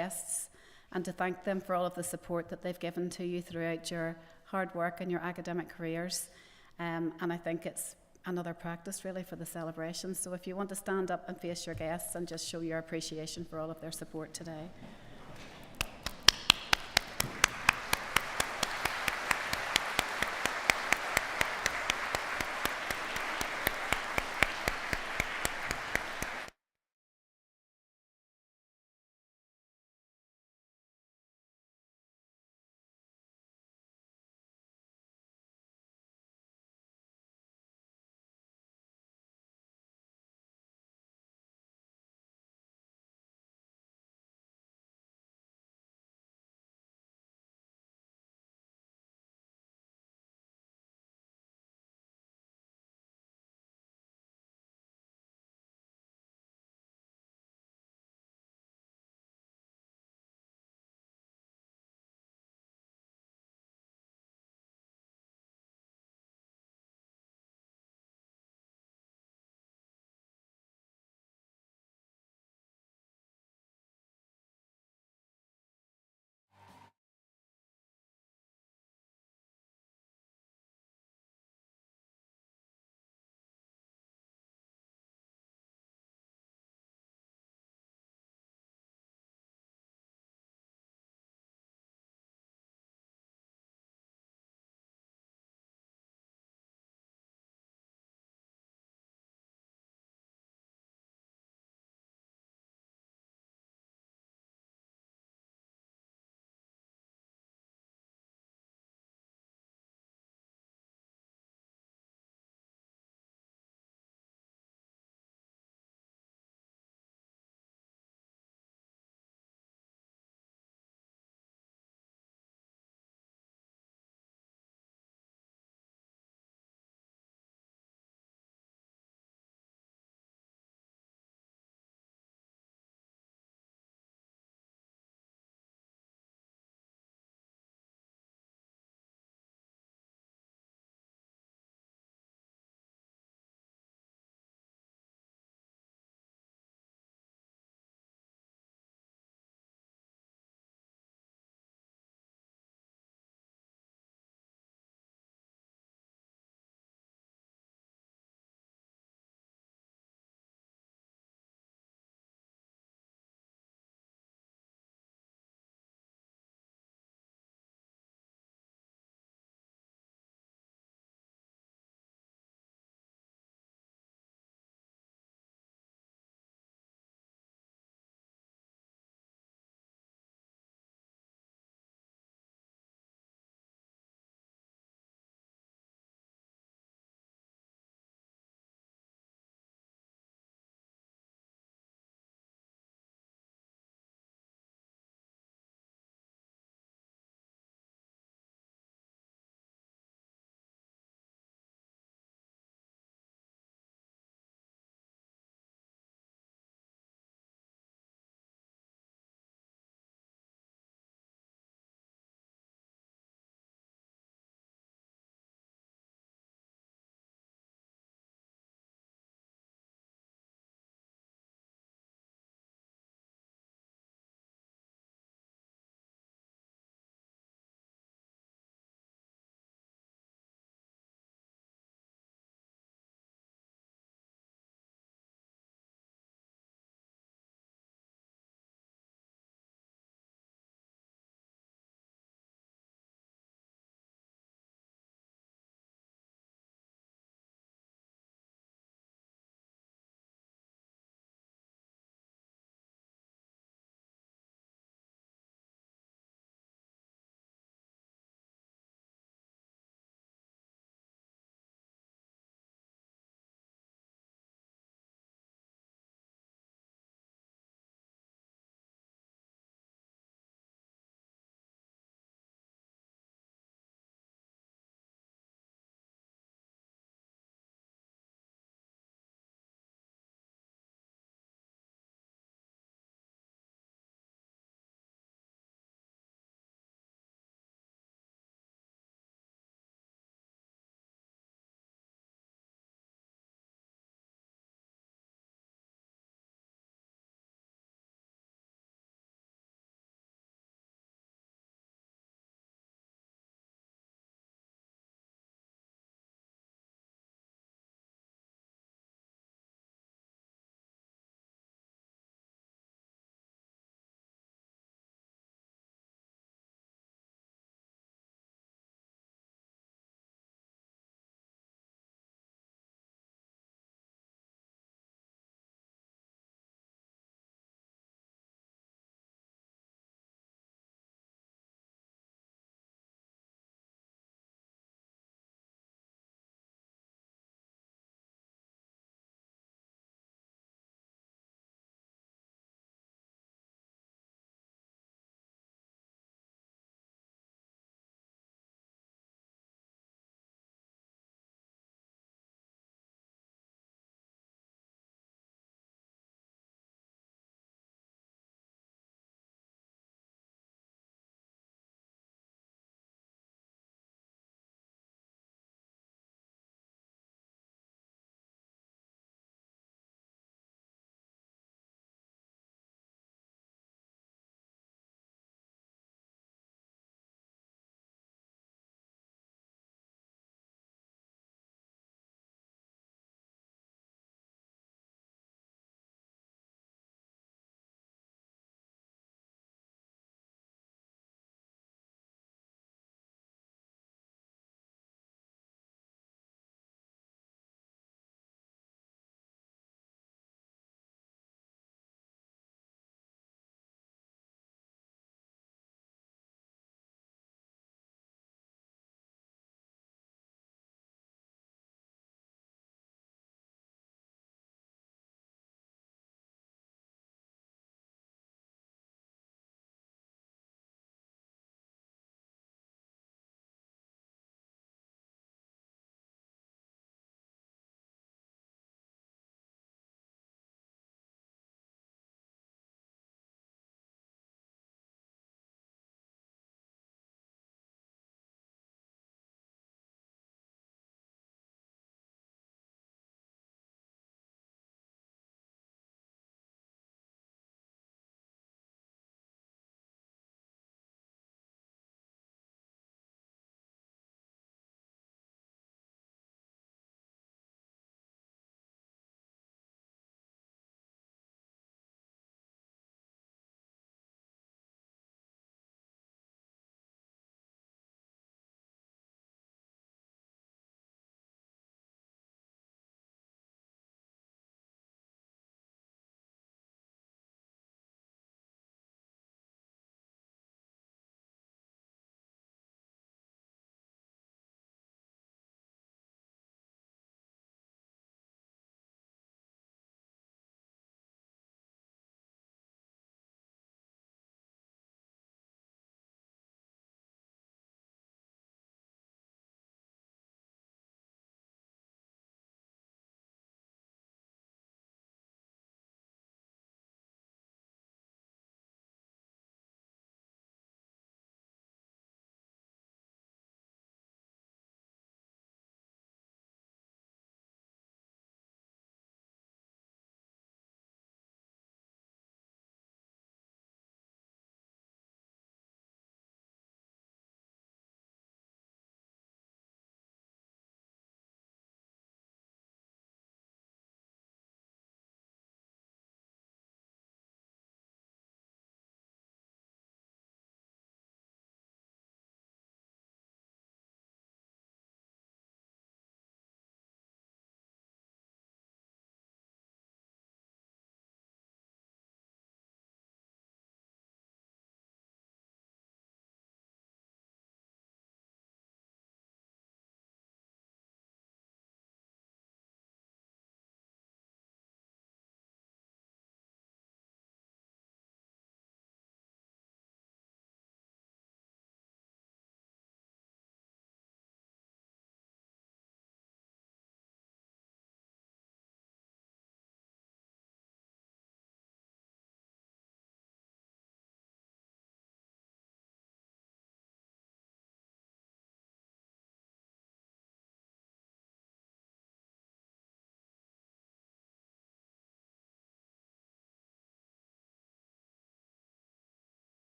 guests and to thank them for all of the support that they've given to you throughout your hard work and your academic careers. And I think it's another practice really for the celebration. So if you want to stand up and face your guests and just show your appreciation for all of their support today.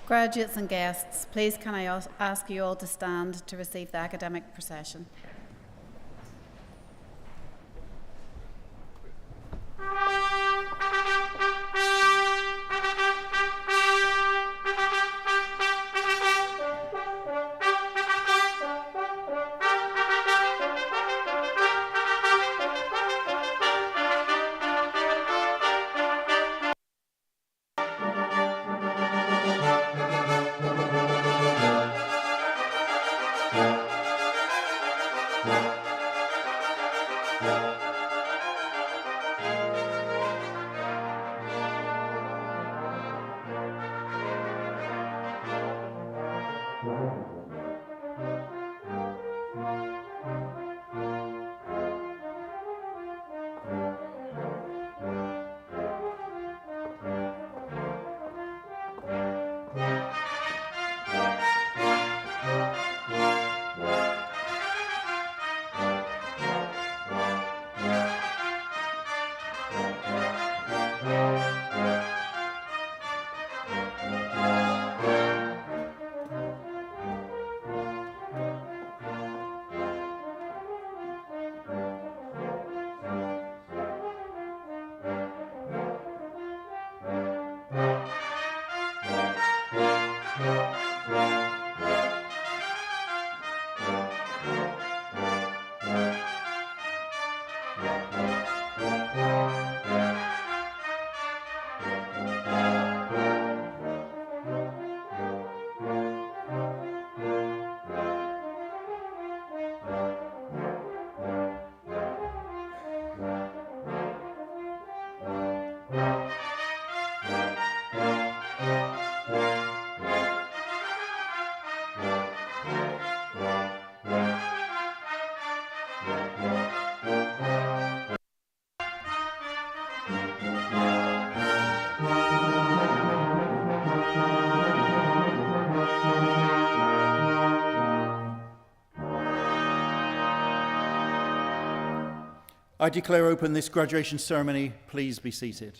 Graduates and guests, please can I ask you all to stand to receive the academic procession. I declare open this graduation ceremony. Please be seated.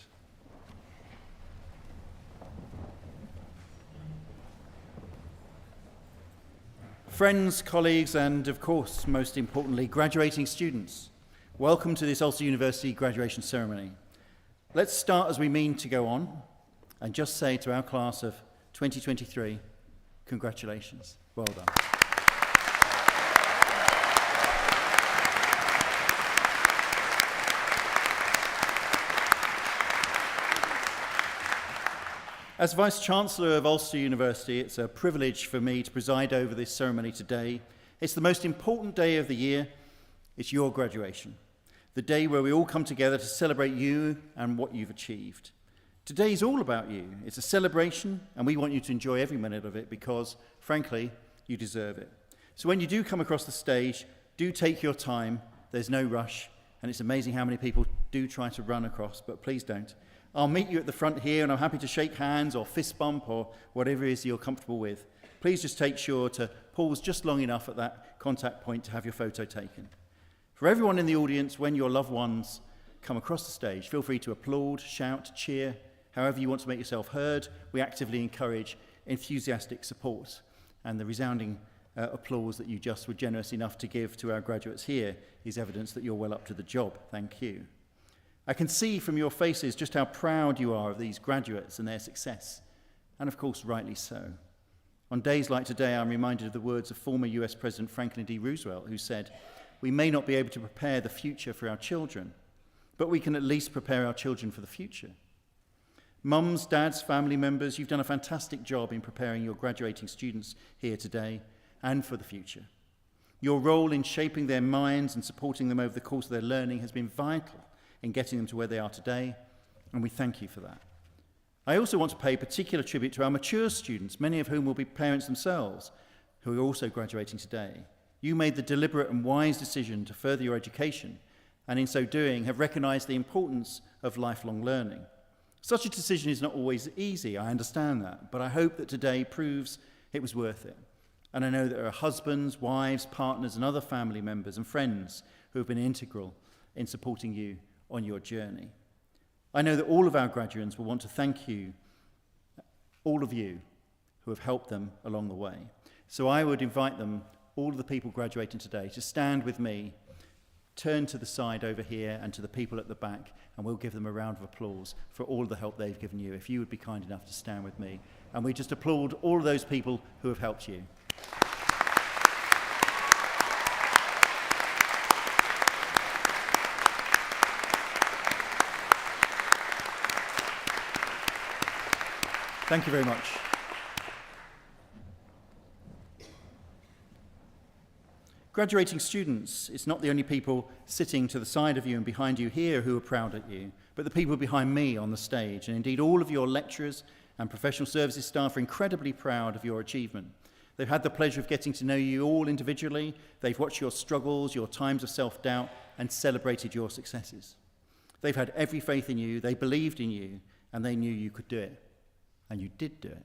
Friends, colleagues, and of course, most importantly, graduating students, welcome to this Ulster University graduation ceremony. Let's start as we mean to go on and just say to our class of 2023, congratulations. Well done. As Vice-Chancellor of Ulster University, it's a privilege for me to preside over this ceremony today. It's the most important day of the year. It's your graduation, the day where we all come together to celebrate you and what you've achieved. Today is all about you. It's a celebration, and we want you to enjoy every minute of it because, frankly, you deserve it. So when you do come across the stage, do take your time. There's no rush, and it's amazing how many people do try to run across, but please don't. I'll meet you at the front here, and I'm happy to shake hands or fist bump or whatever it is you're comfortable with. Please just take sure to pause just long enough at that contact point to have your photo taken. For everyone in the audience, when your loved ones come across the stage, feel free to applaud, shout, cheer, however you want to make yourself heard. We actively encourage enthusiastic support, and the resounding applause that you just were generous enough to give to our graduates here is evidence that you're well up to the job. Thank you. I can see from your faces just how proud you are of these graduates and their success, and of course, rightly so. On days like today, I'm reminded of the words of former US President Franklin D. Roosevelt, who said, "We may not be able to prepare the future for our children, but we can at least prepare our children for the future." Mums, dads, family members, you've done a fantastic job in preparing your graduating students here today and for the future. Your role in shaping their minds and supporting them over the course of their learning has been vital in getting them to where they are today, and we thank you for that. I also want to pay particular tribute to our mature students, many of whom will be parents themselves, who are also graduating today. You made the deliberate and wise decision to further your education, and in so doing have recognised the importance of lifelong learning. Such a decision is not always easy, I understand that, but I hope that today proves it was worth it. And I know that there are husbands, wives, partners, and other family members and friends who have been integral in supporting you on your journey. I know that all of our graduates will want to thank you all of you who have helped them along the way. So I would invite them, all of the people graduating today, to stand with me, turn to the side over here and to the people at the back, and we'll give them a round of applause for all of the help they've given you, if you would be kind enough to stand with me. And we just applaud all of those people who have helped you. Thank you very much. Graduating students, it's not the only people sitting to the side of you and behind you here who are proud at you, but the people behind me on the stage. And indeed, all of your lecturers and professional services staff are incredibly proud of your achievement. They've had the pleasure of getting to know you all individually. They've watched your struggles, your times of self-doubt, and celebrated your successes. They've had every faith in you, they believed in you, and they knew you could do it. And you did do it.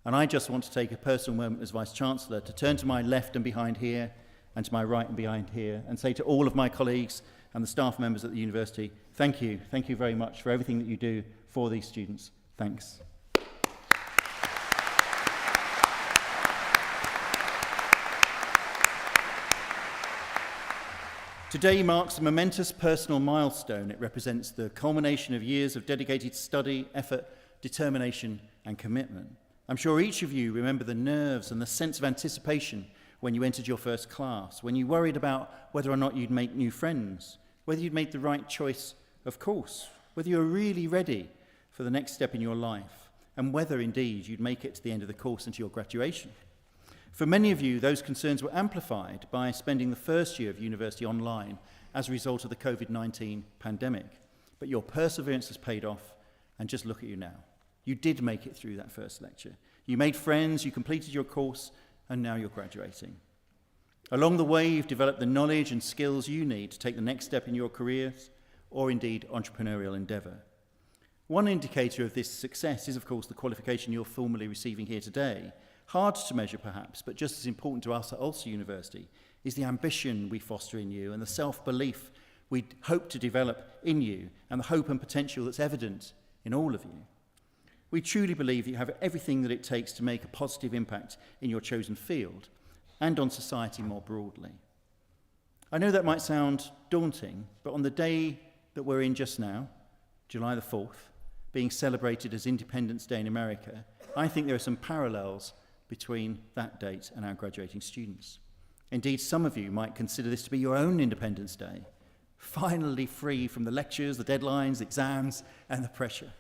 And I just want to take a personal moment as Vice-Chancellor to turn to my left and behind here, and to my right and behind here, and say to all of my colleagues and the staff members at the university, thank you very much for everything that you do for these students. Thanks. Today marks a momentous personal milestone. It represents the culmination of years of dedicated study, effort, determination, and commitment. I'm sure each of you remember the nerves and the sense of anticipation when you entered your first class, when you worried about whether or not you'd make new friends, whether you'd made the right choice of course, whether you were really ready for the next step in your life, and whether indeed you'd make it to the end of the course and to your graduation. For many of you, those concerns were amplified by spending the first year of university online as a result of the COVID-19 pandemic. But your perseverance has paid off, and just look at you now. You did make it through that first lecture. You made friends, you completed your course, and now you're graduating. Along the way, you've developed the knowledge and skills you need to take the next step in your careers, or indeed entrepreneurial endeavour. One indicator of this success is, of course, the qualification you're formally receiving here today. Hard to measure, perhaps, but just as important to us at Ulster University is the ambition we foster in you and the self-belief we hope to develop in you, and the hope and potential that's evident in all of you. We truly believe that you have everything that it takes to make a positive impact in your chosen field and on society more broadly. I know that might sound daunting, but on the day that we're in just now, July the 4th, being celebrated as Independence Day in America, I think there are some parallels between that date and our graduating students. Indeed, some of you might consider this to be your own Independence Day, finally free from the lectures, the deadlines, the exams, and the pressure.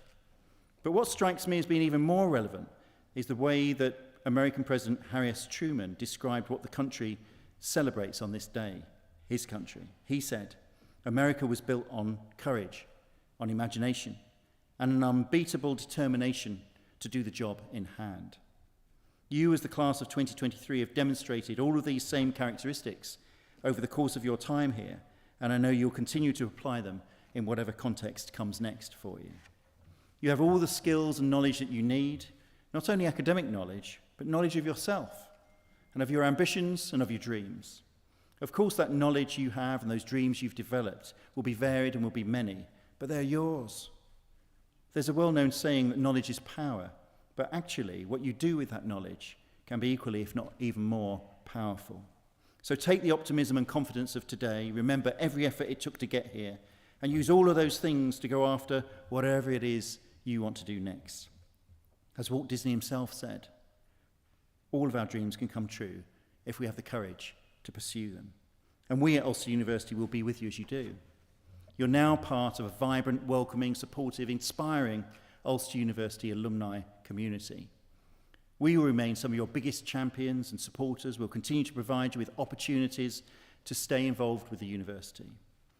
But what strikes me as being even more relevant is the way that American President Harry S. Truman described what the country celebrates on this day, his country. He said, America was built on courage, on imagination, and an unbeatable determination to do the job in hand. You, as the class of 2023, have demonstrated all of these same characteristics over the course of your time here, and I know you'll continue to apply them in whatever context comes next for you. You have all the skills and knowledge that you need, not only academic knowledge, but knowledge of yourself and of your ambitions and of your dreams. Of course, that knowledge you have and those dreams you've developed will be varied and will be many, but they're yours. There's a well-known saying that knowledge is power, but actually what you do with that knowledge can be equally, if not even more, powerful. So take the optimism and confidence of today, remember every effort it took to get here, and use all of those things to go after whatever it is you want to do next. As Walt Disney himself said, all of our dreams can come true if we have the courage to pursue them. And we at Ulster University will be with you as you do. You're now part of a vibrant, welcoming, supportive, inspiring Ulster University alumni community. We will remain some of your biggest champions and supporters. We'll continue to provide you with opportunities to stay involved with the university.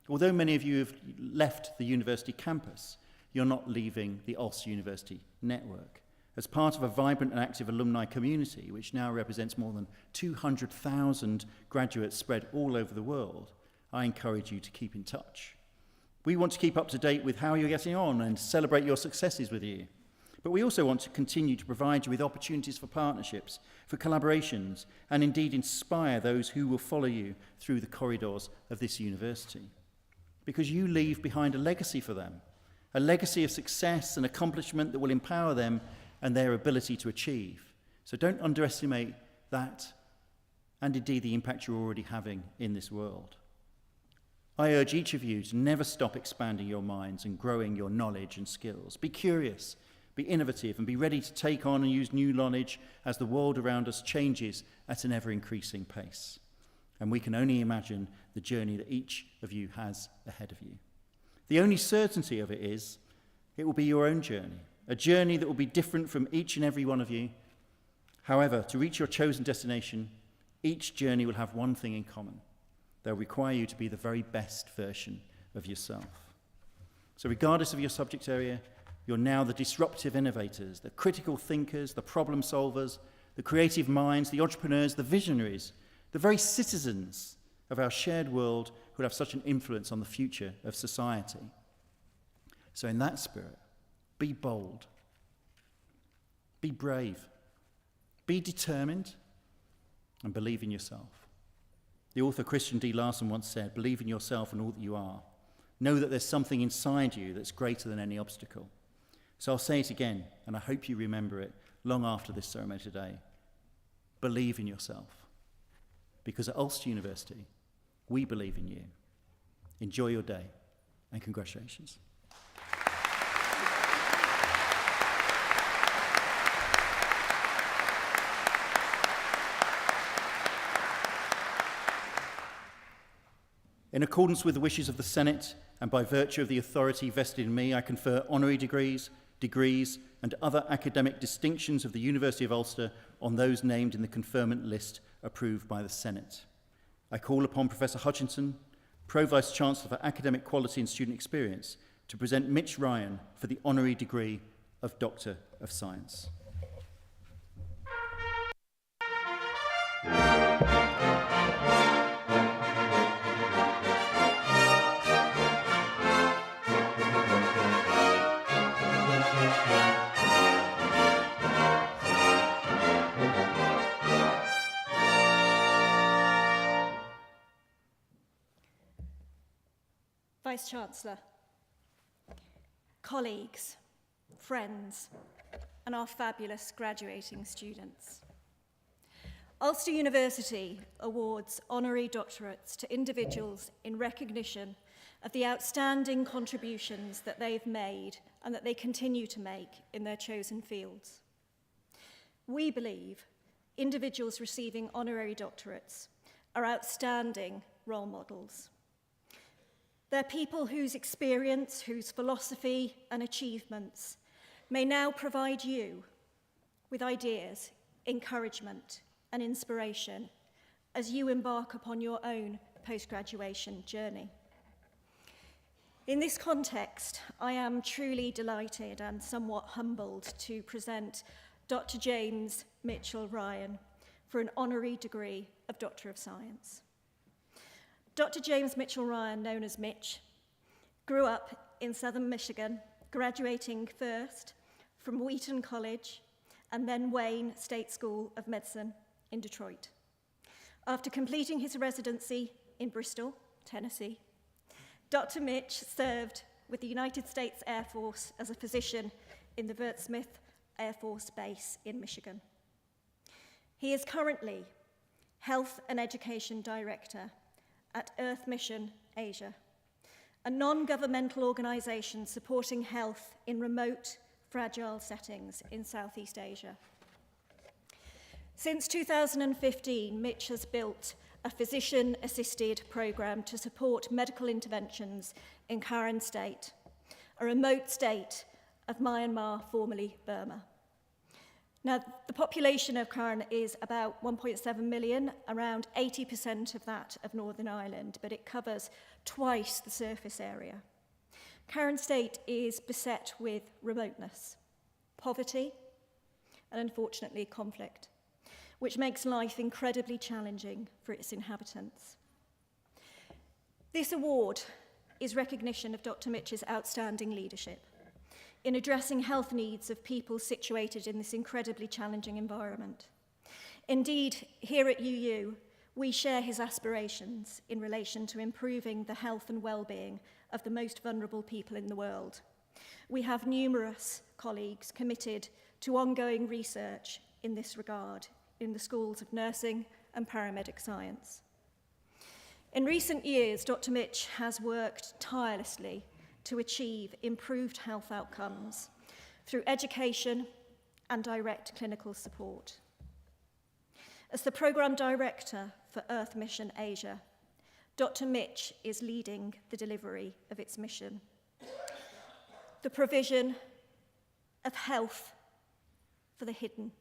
Although many of you have left the university campus, you're not leaving the Ulster University network. As part of a vibrant and active alumni community, which now represents more than 200,000 graduates spread all over the world, I encourage you to keep in touch. We want to keep up to date with how you're getting on and celebrate your successes with you. But we also want to continue to provide you with opportunities for partnerships, for collaborations, and indeed inspire those who will follow you through the corridors of this university. Because you leave behind a legacy for them, a legacy of success and accomplishment that will empower them and their ability to achieve. So don't underestimate that and indeed the impact you're already having in this world. I urge each of you to never stop expanding your minds and growing your knowledge and skills. Be curious, be innovative, and be ready to take on and use new knowledge as the world around us changes at an ever-increasing pace. And we can only imagine the journey that each of you has ahead of you. The only certainty of it is it will be your own journey, a journey that will be different from each and every one of you. However, to reach your chosen destination, each journey will have one thing in common. They'll require you to be the very best version of yourself. So regardless of your subject area, you're now the disruptive innovators, the critical thinkers, the problem solvers, the creative minds, the entrepreneurs, the visionaries, the very citizens of our shared world who will have such an influence on the future of society. So in that spirit, be bold, be brave, be determined, and believe in yourself. The author Christian D. Larson once said, "Believe in yourself and all that you are. Know that there's something inside you that's greater than any obstacle." So I'll say it again, and I hope you remember it long after this ceremony today. Believe in yourself. Because at Ulster University, we believe in you. Enjoy your day, and congratulations. In accordance with the wishes of the Senate, and by virtue of the authority vested in me, I confer honorary degrees, and other academic distinctions of the University of Ulster on those named in the conferment list approved by the Senate. I call upon Professor Hutchinson, Pro-Vice Chancellor for Academic Quality and Student Experience, to present Mitch Ryan for the honorary degree of Doctor of Science. Vice-Chancellor, colleagues, friends, and our fabulous graduating students. Ulster University awards honorary doctorates to individuals in recognition of the outstanding contributions that they've made and that they continue to make in their chosen fields. We believe individuals receiving honorary doctorates are outstanding role models. They're people whose experience, whose philosophy and achievements may now provide you with ideas, encouragement, and inspiration as you embark upon your own post-graduation journey. In this context, I am truly delighted and somewhat humbled to present Dr. James Mitchell Ryan for an honorary degree of Doctor of Science. Dr. James Mitchell Ryan, known as Mitch, grew up in southern Michigan, graduating first from Wheaton College and then Wayne State School of Medicine in Detroit. After completing his residency in Bristol, Tennessee, Dr. Mitch served with the United States Air Force as a physician in the Vert Smith Air Force Base in Michigan. He is currently Health and Education Director at Earth Mission Asia, a non-governmental organisation supporting health in remote, fragile settings in Southeast Asia. Since 2015, Mitch has built a physician-assisted programme to support medical interventions in Coleraine State, a remote state of Myanmar, formerly Burma. Now, the population of Coleraine is about 1.7 million, around 80% of that of Northern Ireland, but it covers twice the surface area. Coleraine State is beset with remoteness, poverty, and unfortunately conflict, which makes life incredibly challenging for its inhabitants. This award is recognition of Dr. Mitch's outstanding leadership in addressing health needs of people situated in this incredibly challenging environment. Indeed, here at UU, we share his aspirations in relation to improving the health and well-being of the most vulnerable people in the world. We have numerous colleagues committed to ongoing research in this regard in the schools of nursing and paramedic science. In recent years, Dr. Mitch has worked tirelessly to achieve improved health outcomes through education and direct clinical support. As the Programme Director for Earth Mission Asia, Dr. Mitch is leading the delivery of its mission, the provision of health for the hidden.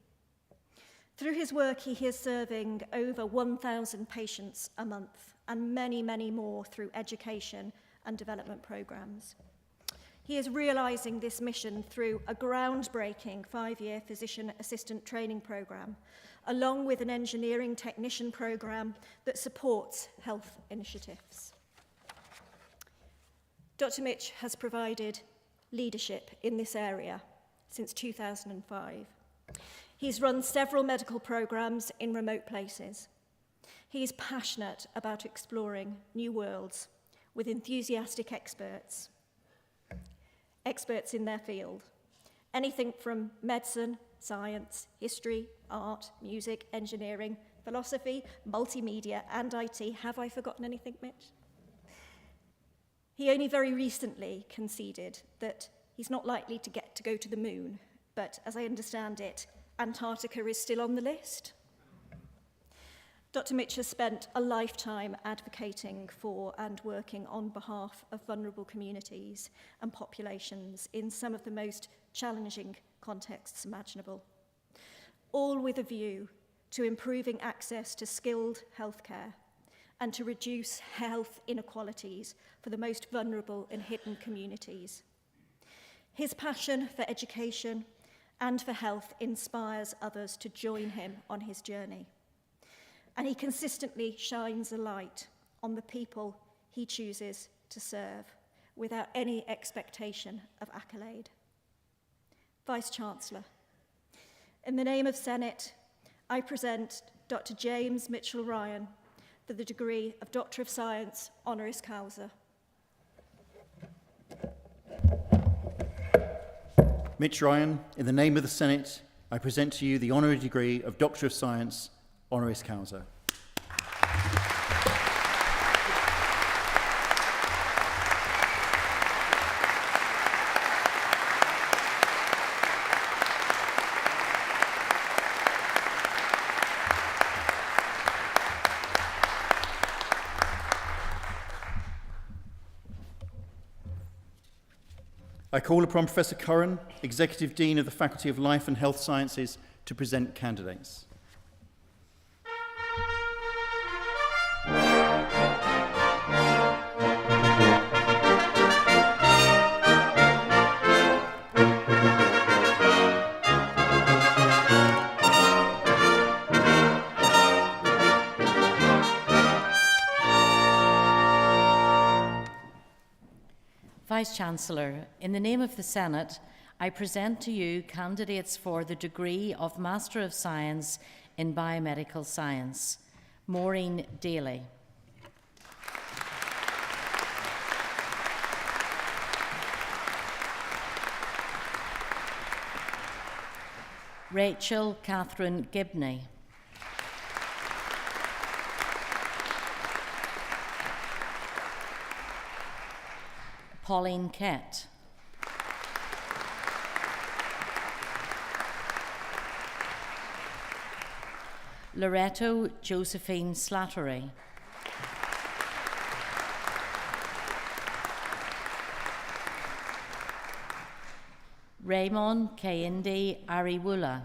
Through his work, he is serving over 1,000 patients a month and many, many more through education and development programs. He is realising this mission through a groundbreaking 5-year physician assistant training programme, along with an engineering technician programme that supports health initiatives. Dr. Mitch has provided leadership in this area since 2005. He's run several medical programmes in remote places. He is passionate about exploring new worlds with enthusiastic experts in their field. Anything from medicine, science, history, art, music, engineering, philosophy, multimedia, and IT. Have I forgotten anything, Mitch? He only very recently conceded that he's not likely to get to go to the moon, but as I understand it, Antarctica is still on the list. Dr. Mitch has spent a lifetime advocating for and working on behalf of vulnerable communities and populations in some of the most challenging contexts imaginable, all with a view to improving access to skilled healthcare and to reduce health inequalities for the most vulnerable and hidden communities. His passion for education and for health inspires others to join him on his journey. And he consistently shines a light on the people he chooses to serve without any expectation of accolade. Vice-Chancellor, in the name of Senate, I present Dr. James Mitchell-Ryan for the degree of Doctor of Science, honoris causa. Mitch Ryan, in the name of the Senate, I present to you the honorary degree of Doctor of Science, honoris causa. I call upon Professor Curran, Executive Dean of the Faculty of Life and Health Sciences, to present candidates. Vice-Chancellor, in the name of the Senate, I present to you candidates for the degree of Master of Science in Biomedical Science. Maureen Daly. Rachel Catherine Gibney. Pauline Kett. Loretto Josephine Slattery. Raymond Kehinde Ariwula.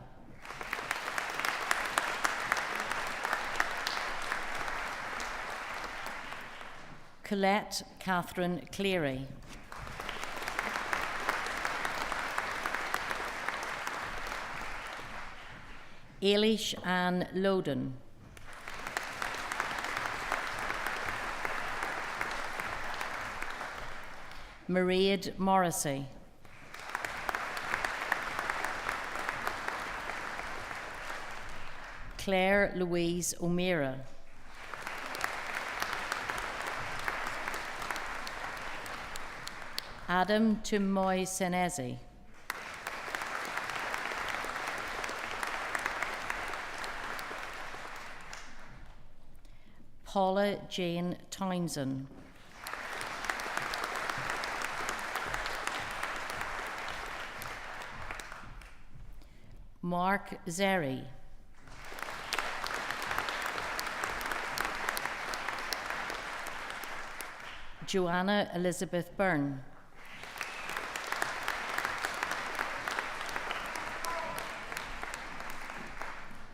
Colette Catherine Cleary. Eilish Ann Loden. Mairead Morrissey. Claire Louise O'Meara. Adam Tumoy Senezi. Paula Jane Townsend. Mark Zeri. Joanna Elizabeth Byrne.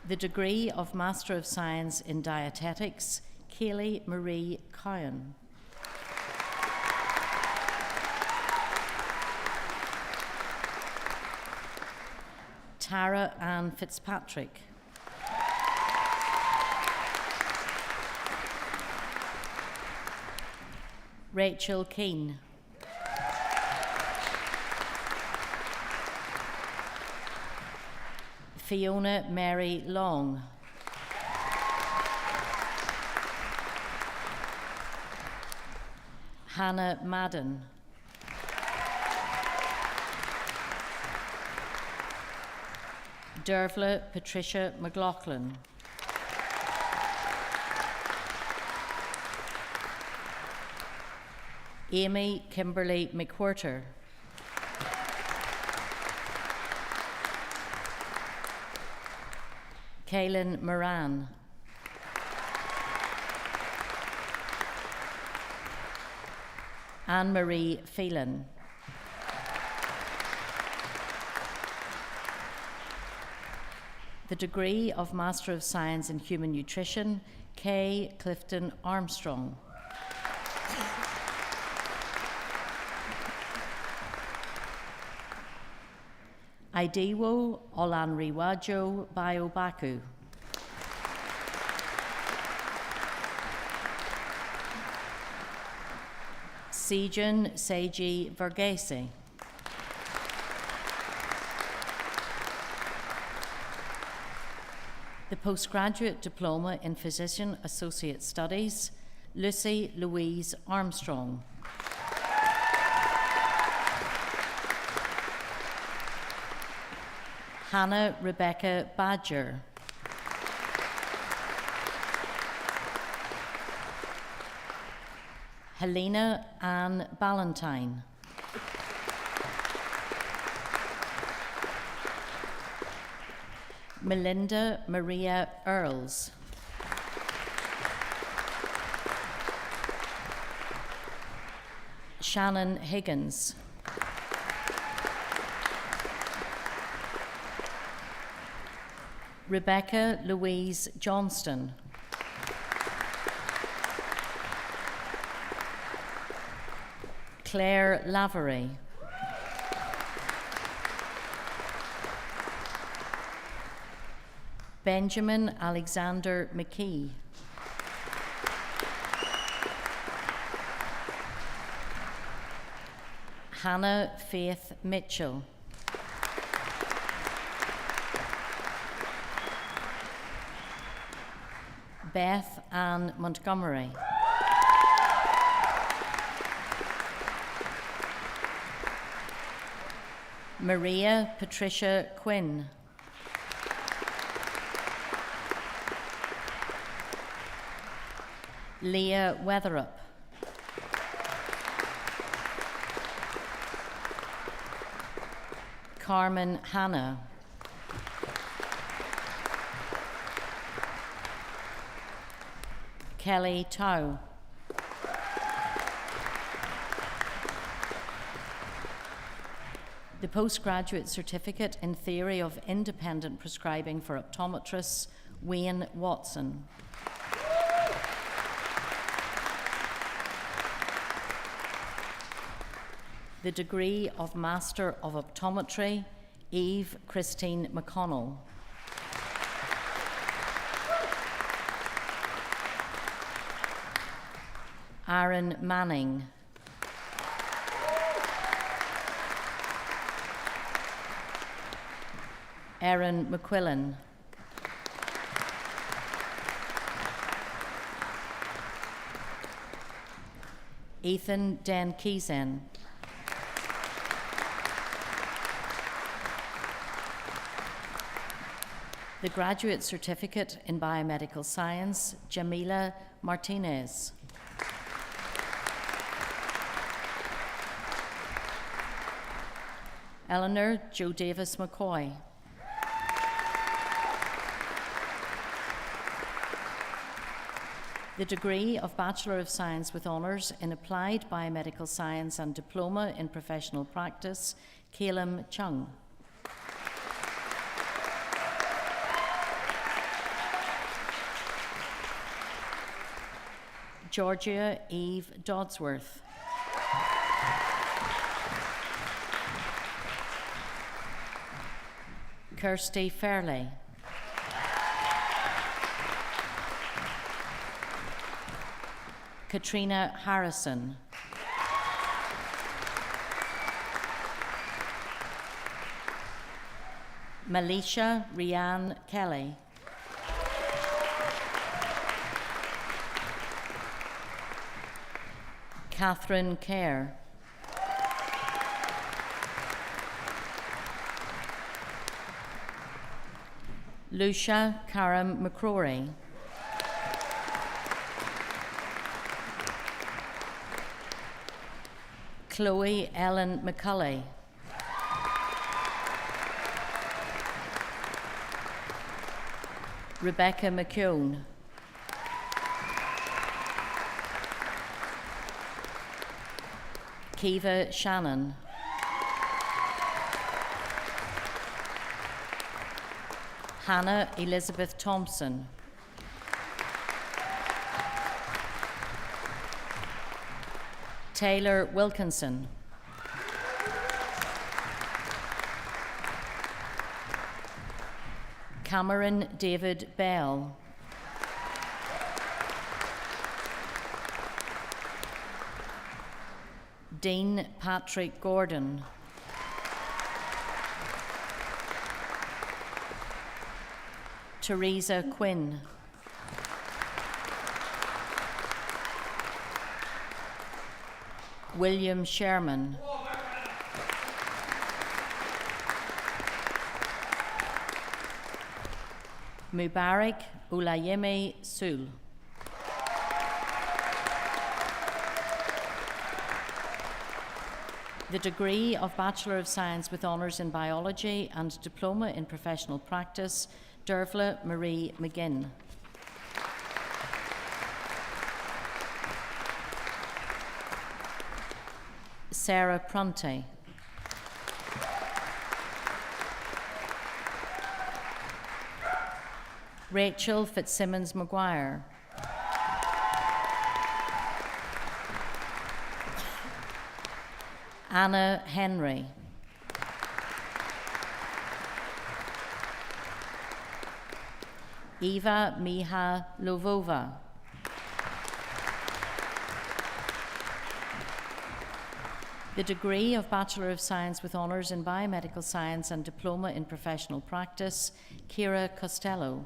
The degree of Master of Science in Dietetics, Kaylee Marie Cowan. Tara Ann Fitzpatrick. Rachel Keane. Fiona Mary Long. Hannah Madden. Dervla Patricia McLaughlin. Amy Kimberly McWhirter. Kaylin Moran. Anne-Marie Phelan. The degree of Master of Science in Human Nutrition, Kay Clifton Armstrong. Idiwo Olanriwajo Biobaku. Sejan Seiji Verghese. The Postgraduate Diploma in Physician Associate Studies, Lucy Louise Armstrong. Hannah Rebecca Badger. Helena Ann Ballantyne. Melinda Maria Earls. Shannon Higgins. Rebecca Louise Johnston. Claire Lavery. Benjamin Alexander McKee. Hannah Faith Mitchell. Beth Ann Montgomery. Maria Patricia Quinn. Leah Weatherup. Carmen Hanna. Kelly Tau. The Postgraduate Certificate in Theory of Independent Prescribing for Optometrists, Wayne Watson. The degree of Master of Optometry, Eve Christine McConnell. Aaron Manning. Erin McQuillan. Ethan Den Kiezen. The Graduate Certificate in Biomedical Science, Jamila Martinez. Eleanor Jo Davis McCoy. The degree of Bachelor of Science with Honours in Applied Biomedical Science and Diploma in Professional Practice, Calum Chung. Georgia Eve Dodsworth. Kirsty Fairley. Katrina Harrison. Malisha Rianne Kelly. Catherine Kerr. Lucia Karam McCrory. Chloe Ellen McCulley. Rebecca McKeown. Kiva Shannon. Hannah Elizabeth Thompson. Taylor Wilkinson. Cameron David Bell. Dean Patrick Gordon. Teresa Quinn. William Sherman. Mubarak Ulayemi Sul. The degree of Bachelor of Science with Honours in Biology and Diploma in Professional Practice, Dervla Marie McGinn. Sarah Prunty. Rachel Fitzsimmons Maguire. Anna Henry. Eva Miha Lovova. The degree of Bachelor of Science with Honours in Biomedical Science and Diploma in Professional Practice, Kira Costello.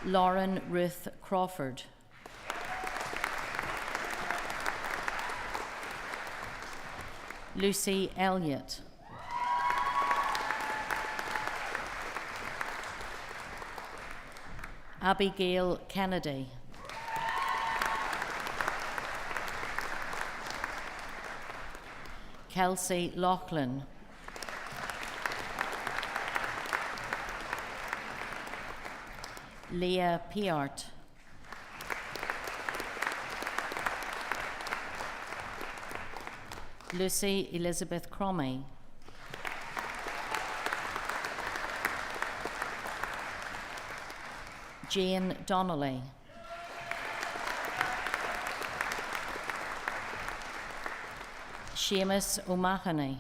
Lauren Ruth Crawford. Lucy Elliott. Abigail Kennedy. Kelsey Laughlin. Leah Piart. Lucy Elizabeth Cromie. Jane Donnelly. Seamus O'Mahony.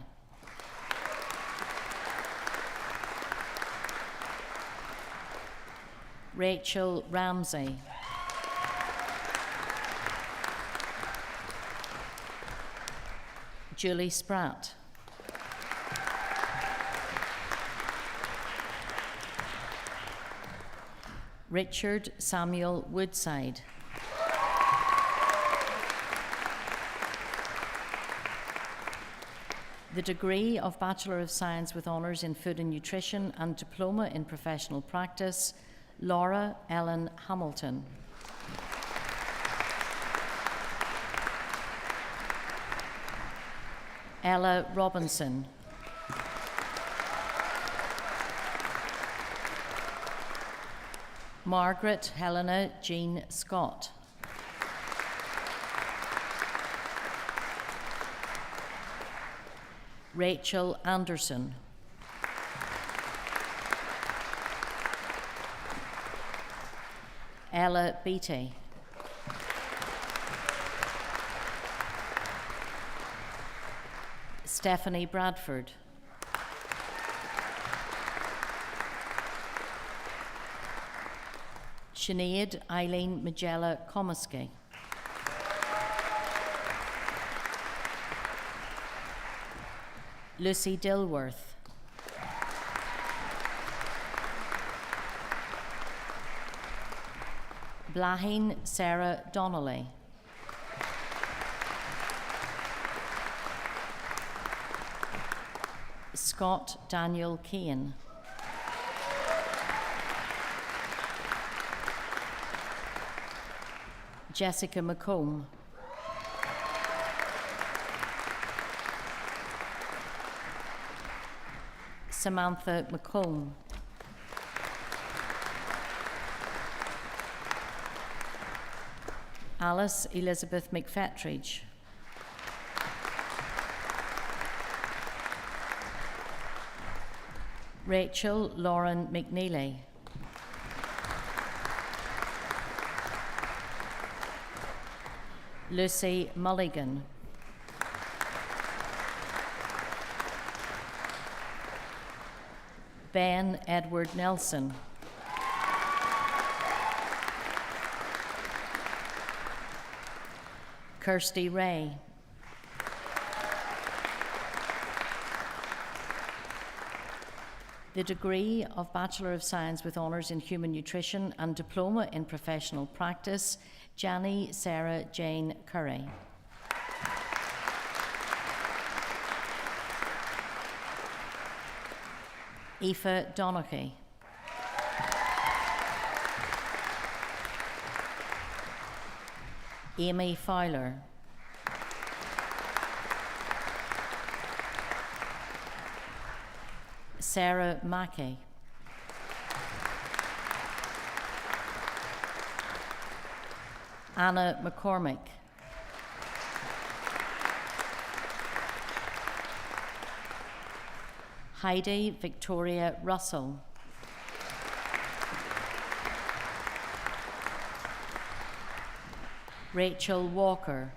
Rachel Ramsey. Julie Spratt. Richard Samuel Woodside. the degree of Bachelor of Science with Honours in Food and Nutrition and Diploma in Professional Practice, Laura Ellen Hamilton. Ella Robinson. Margaret Helena Jean Scott. Rachel Anderson. Ella Beattie. Stephanie Bradford. Sinead Eileen Magella Comiskey. Lucy Dilworth. Blaheen Sarah Donnelly. Scott Daniel Keane. Jessica McComb. Samantha McComb. Alice Elizabeth McFettridge. Rachel Lauren McNeely. Lucy Mulligan. Ben Edward Nelson. Kirsty Ray. The degree of Bachelor of Science with Honours in Human Nutrition and Diploma in Professional Practice, Janie Sarah Jane Curry. Aoife Donaghy. Amy Fowler. Sarah Mackey. Anna McCormick. Heidi Victoria Russell. Rachel Walker.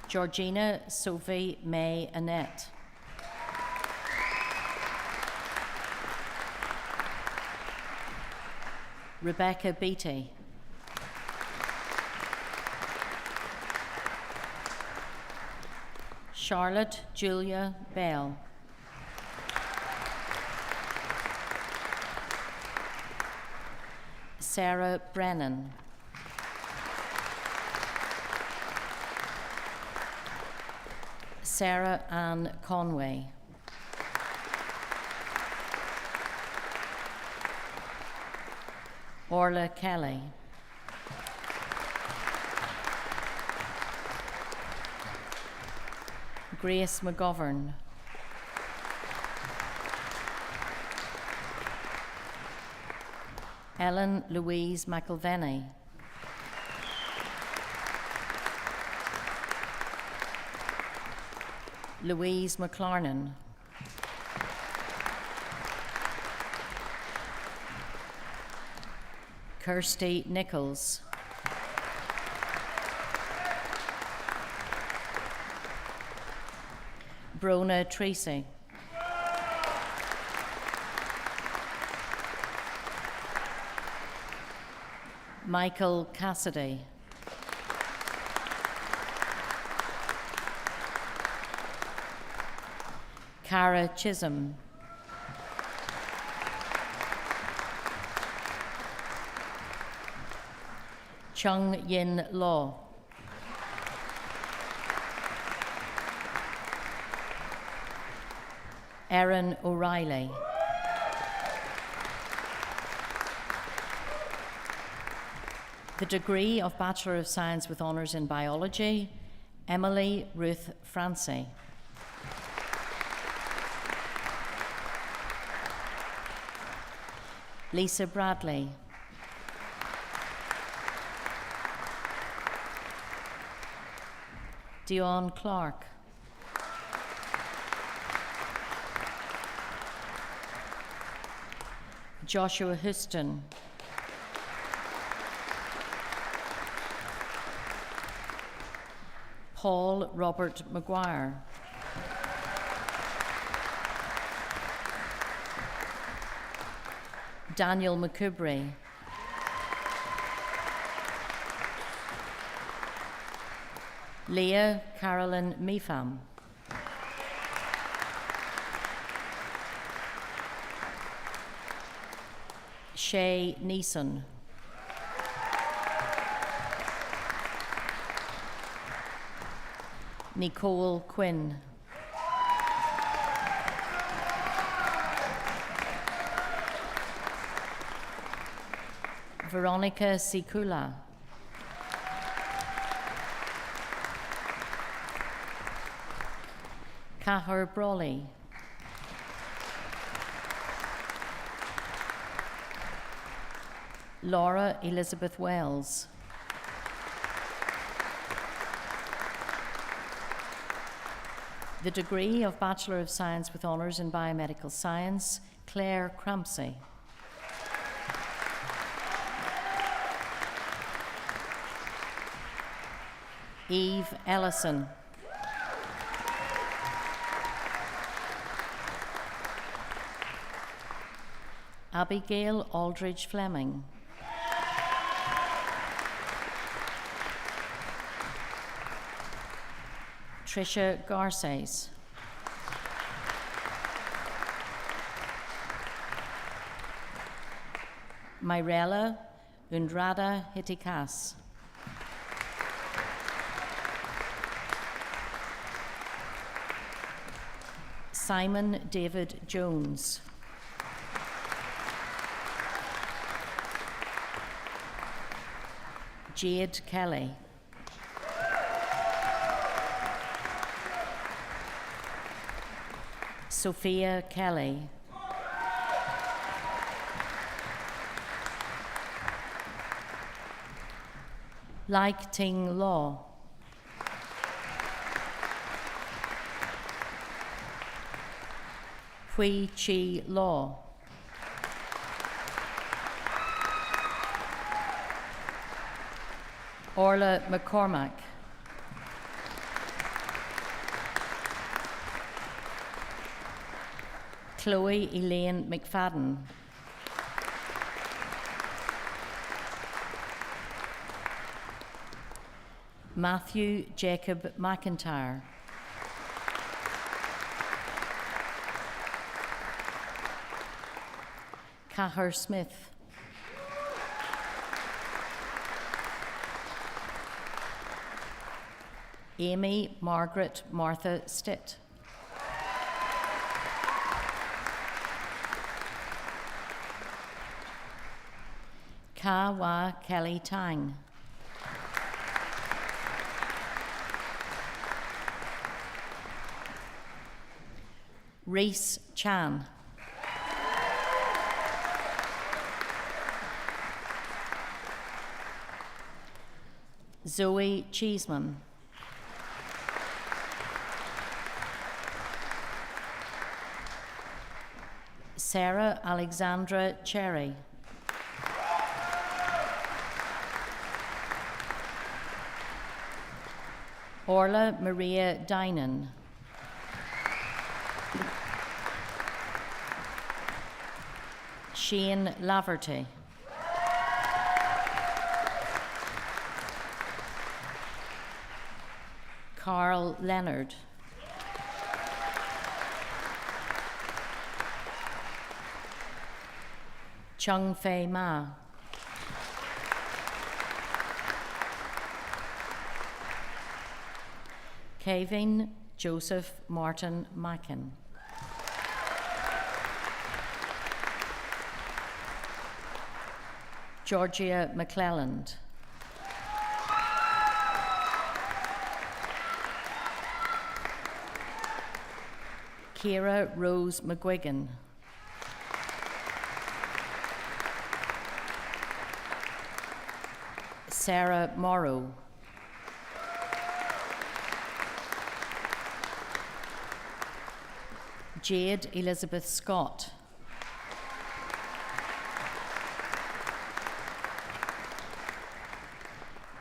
Georgina Sophie May Annette. Rebecca Beattie. Charlotte Julia Bell. Sarah Brennan. Sarah Ann Conway. Orla Kelly. Grace McGovern. Ellen Louise McIlvenny. Louise McLarnon. Kirsty Nichols. Brona Tracy. Michael Cassidy. Cara Chisholm. Chung Yin Law. Erin O'Reilly. The degree of Bachelor of Science with Honours in Biology, Emily Ruth Francie. Lisa Bradley. Dion Clark. Joshua Houston. Paul Robert Maguire. Daniel McCubry. Leah Carolyn Mefam. Shay Neeson. Nicole Quinn. Veronica Sikula. Cahir Brawley. Laura Elizabeth Wells. The degree of Bachelor of Science with Honours in Biomedical Science, Claire Crampsey. Eve Ellison. Abigail Aldridge Fleming. Tricia Garces. Myrella Undrada Hitikas. Simon David Jones. Jade Kelly. Sophia Kelly. Like Ting Law. Hui Chi Law. Orla McCormack. Chloe Elaine McFadden. Matthew Jacob McIntyre. Cahir Smith. Amy Margaret Martha Stitt. Ka-Wa Kelly Tang. Reese Chan. Zoe Cheeseman. Sarah Alexandra Cherry. Orla Maria Dinan. Shane Laverty. Carl Leonard. Chung Fei Ma. Kevin Joseph Martin Mackin. Georgia McClelland. Ciara Rose McGuigan. Sarah Morrow. Jade Elizabeth Scott.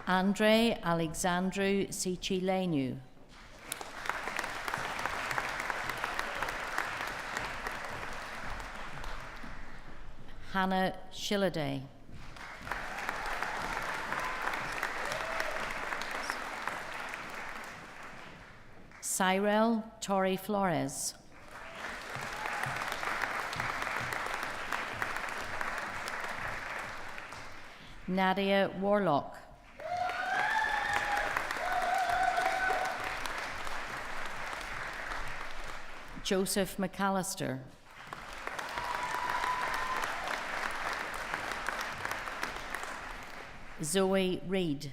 Andre Alexandru Sicileniu. Hannah Shilladay. Cyril Torrey Flores. Nadia Warlock. Joseph McAllister. Zoe Reid.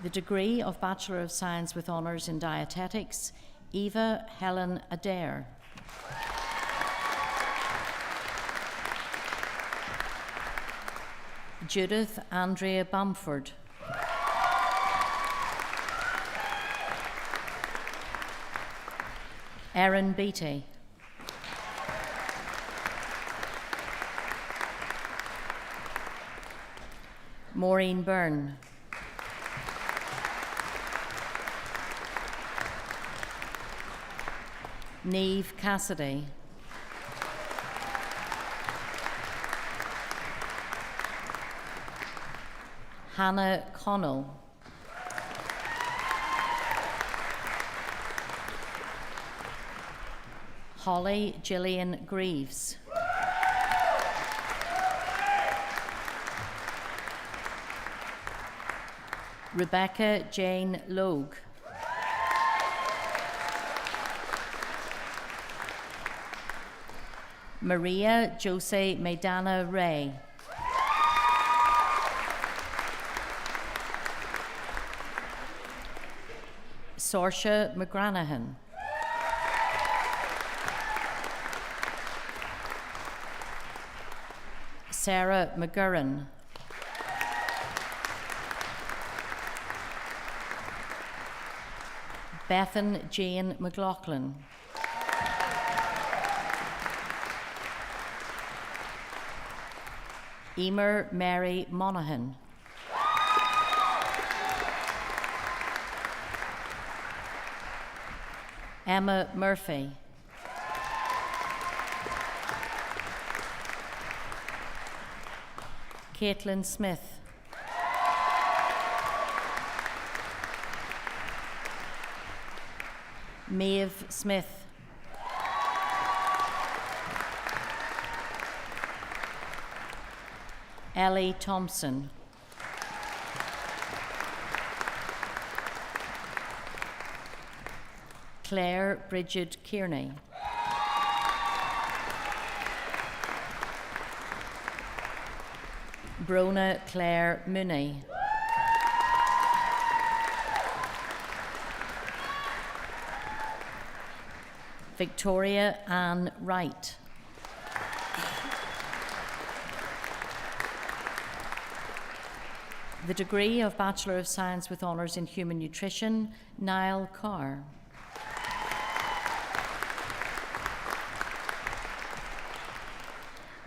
The degree of Bachelor of Science with Honours in Dietetics, Eva Helen Adair. Judith Andrea Bamford. Erin Beattie. Maureen Byrne. Niamh Cassidy. Hannah Connell. Holly Gillian Greaves. Rebecca Jane Logue. Maria Jose Maidana Ray. Saoirse McGranahan. Sarah McGurran. Bethan Jane McLaughlin. Emer Mary Monaghan. Emma Murphy. Caitlin Smith. Maeve Smith. Ellie Thompson. Claire Bridget Kearney. Brona Claire Mooney. Victoria Ann Wright. The degree of Bachelor of Science with Honours in Human Nutrition, Niall Carr.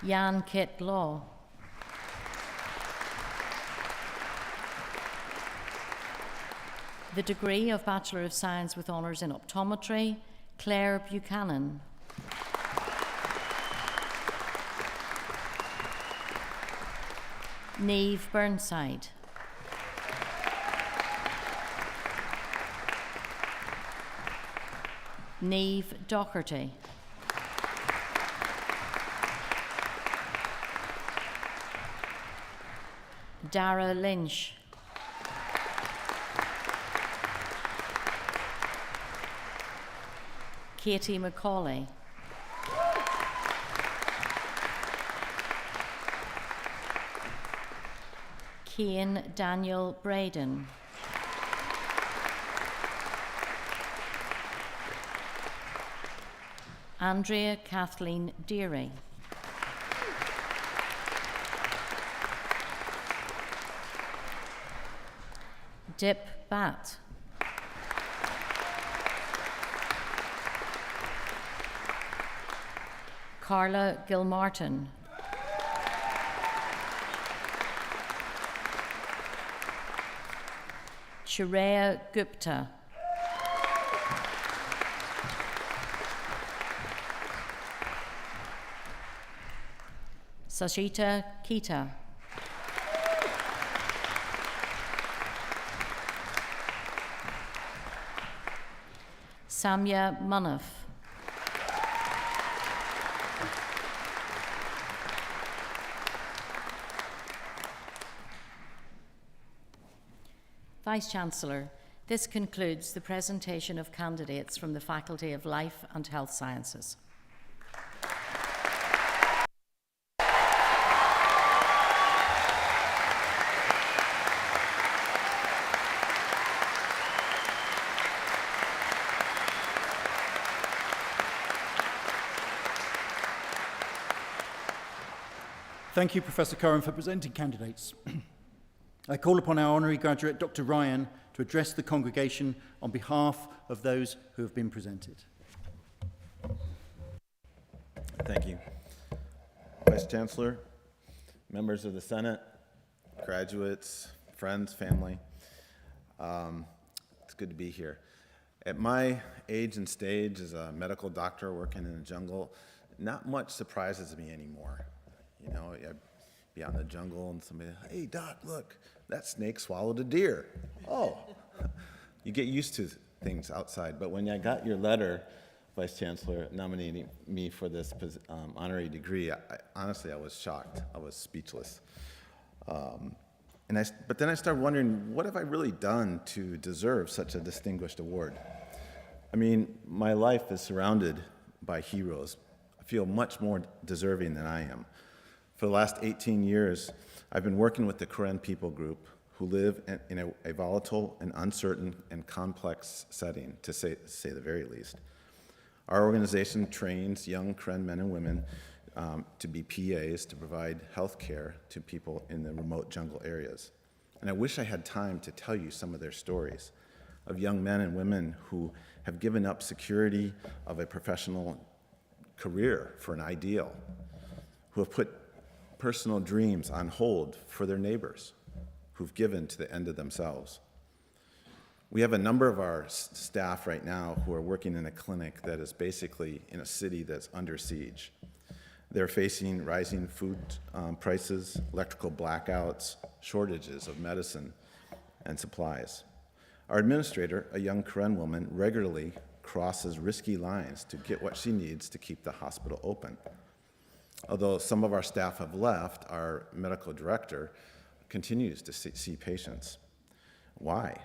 Jan Kit Law. The degree of Bachelor of Science with Honours in Optometry, Claire Buchanan. Niamh Burnside. Niamh Docherty. Dara Lynch. Katie McCauley. Cian Daniel Braden. Andrea Kathleen Deary. Dip Batt. Carla Gilmartin. Shreya Gupta. Sashita Kita. Samya Munaf. Vice-Chancellor, this concludes the presentation of candidates from the Faculty of Life and Health Sciences. Thank you, Professor Curran, for presenting candidates. I call upon our honorary graduate, Dr. Ryan, to address the congregation on behalf of those who have been presented. Thank you. Vice Chancellor, members of the Senate, graduates, friends, family, it's good to be here. At my age and stage as a medical doctor working in the jungle, not much surprises me anymore. You know, I'd be out in the jungle and somebody, hey, doc, look, that snake swallowed a deer. Oh, you get used to things outside. But when I got your letter, Vice Chancellor, nominating me for this honorary degree, honestly, I was shocked. I was speechless. But then I started wondering, what have I really done to deserve such a distinguished award? I mean, my life is surrounded by heroes. I feel much more deserving than I am. For the last 18 years, I've been working with the Coleraine people group who live in a volatile and uncertain and complex setting, to say the very least. Our organization trains young Coleraine men and women to be PAs to provide health care to people in the remote jungle areas. And I wish I had time to tell you some of their stories of young men and women who have given up security of a professional career for an ideal, who have put personal dreams on hold for their neighbors, who've given to the end of themselves. We have a number of our staff right now who are working in a clinic that is basically in a city that's under siege. They're facing rising food prices, electrical blackouts, shortages of medicine and supplies. Our administrator, a young Coleraine woman, regularly crosses risky lines to get what she needs to keep the hospital open. Although some of our staff have left, our medical director continues to see patients. Why?